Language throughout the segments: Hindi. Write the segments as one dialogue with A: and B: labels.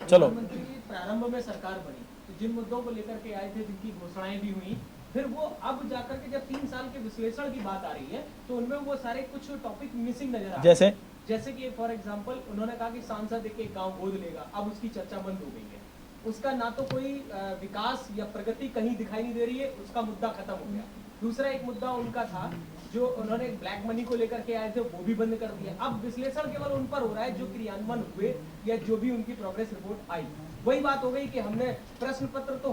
A: चलो।
B: प्रधानमंत्री प्रारंभ में सरकार बनी तो जिन मुद्दों को लेकर के आए थे, जिनकी घोषणाएं भी हुई, फिर वो अब जाकर के जब 3 साल के विश्लेषण की बात आ रही है तो उनमें वो सारे कुछ टॉपिक मिसिंग नजर आ रहे हैं। जैसे कि फॉर एग्जांपल उन्होंने कहा कि सांसद एक गांव गोद लेगा, अब उसकी चर्चा बंद हो गई है। उसका ना तो कोई विकास या प्रगति कहीं दिखाई नहीं दे रही है, उसका मुद्दा खत्म हो गया। दूसरा एक मुद्दा उनका था जो उन्होंने ब्लैक मनी को लेकर के आए थे, वो भी बंद कर दिया। अब विश्लेषण केवल उन पर हो रहा है जो क्रियान्वयन हुए या जो भी उनकी प्रोग्रेस रिपोर्ट आई। वही बात हो गई कि हमने प्रश्न पत्र तो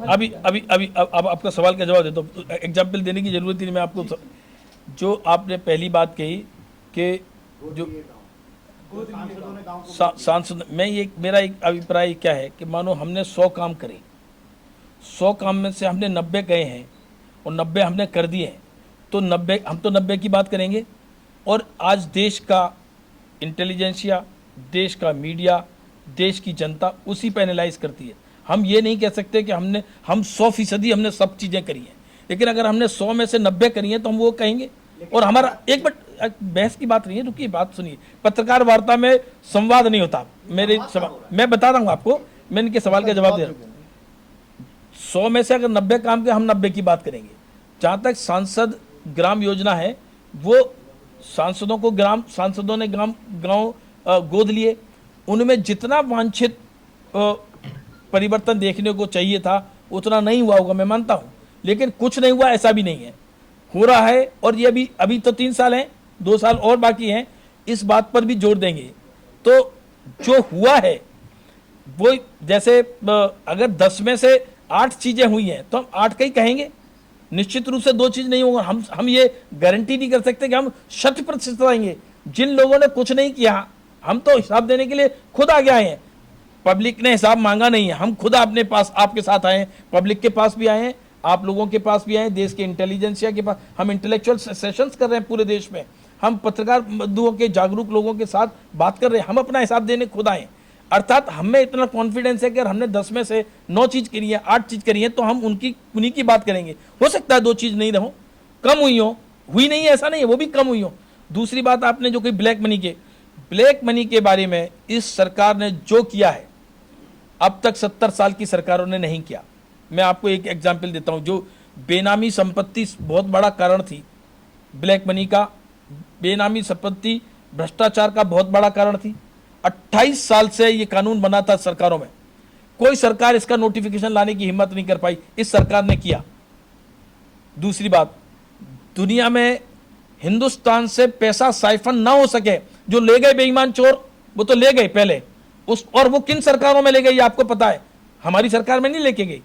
A: अब आपका सवाल का जवाब दे दो, एग्जाम्पल देने की जरूरत ही नहीं। मैं आपको जो आपने पहली बात कही कि जो सांसद में, ये मेरा एक अभिप्राय क्या है कि मानो हमने 100 काम करे, 100 काम में से हमने 90 गए हैं और 90 हमने कर दिए हैं, तो 90 की बात करेंगे। और आज देश का इंटेलिजेंसिया, देश का मीडिया, देश की जनता उसी पर एनालाइज करती है। हम ये नहीं कह सकते कि हम 100% हमने सब चीज़ें करी हैं, लेकिन अगर हमने 100 में से 90 करी हैं तो हम वो कहेंगे। और हमारा एक मिनट, बहस की बात नहीं है, रुकिए, बात सुनिए। पत्रकार वार्ता में संवाद नहीं होता। मैं बता रहा हूँ आपको, मैं इनके सवाल का जवाब दे रहा हूँ। 100 में से अगर 90 काम के, हम 90 की बात करेंगे। जहाँ तक सांसद ग्राम योजना है, वो सांसदों ने गांव गोद लिए। उनमें जितना वांछित परिवर्तन देखने को चाहिए था उतना नहीं हुआ होगा, मैं मानता हूँ, लेकिन कुछ नहीं हुआ ऐसा भी नहीं है, हो रहा है। और ये अभी तो 3 साल हैं, 2 साल और बाकी हैं, इस बात पर भी जोर देंगे। तो जो हुआ है वो, जैसे अगर 10 में से 8 चीजें हुई हैं तो हम 8 का ही कहेंगे। निश्चित रूप से 2 चीज नहीं होगा। हम ये गारंटी नहीं कर सकते कि हम 100% आएंगे। जिन लोगों ने कुछ नहीं किया, हम तो हिसाब देने के लिए खुद आगे आए हैं। पब्लिक ने हिसाब मांगा नहीं है, हम खुद अपने पास आपके साथ आए हैं, पब्लिक के पास भी आए हैं, आप लोगों के पास भी आए, देश के इंटेलिजेंसिया के पास। हम इंटेलेक्चुअल सेशंस कर रहे हैं पूरे देश में, हम पत्रकार बंधुओं के, जागरूक लोगों के साथ बात कर रहे हैं, हम अपना हिसाब देने खुद आए। अर्थात हमें इतना कॉन्फिडेंस है कि अगर हमने 10 में से 9 चीज करी है, 8 चीज करी है, तो हम उन्हीं की बात करेंगे। हो सकता है 2 चीज नहीं रहो, कम हुई नहीं है, ऐसा नहीं है, वो भी कम हुई हो। दूसरी बात आपने जो कही ब्लैक मनी के बारे में, इस सरकार ने जो किया है अब तक 70 साल की सरकारों ने नहीं किया। मैं आपको एक एग्जाम्पल देता हूं। जो बेनामी संपत्ति बहुत बड़ा कारण थी, ब्लैक मनी का, बेनामी संपत्ति भ्रष्टाचार का बहुत बड़ा कारण थी। 28 साल से ये कानून बना था सरकारों में, कोई सरकार इसका नोटिफिकेशन लाने की हिम्मत नहीं कर पाई, इस सरकार ने किया। दूसरी बात, दुनिया में हिंदुस्तान से पैसा साइफन ना हो सके, जो ले गए बेईमान चोर, वो तो ले गए पहले, और वो किन सरकारों में ले गए ये आपको पता है, हमारी सरकार में नहीं लेके गई।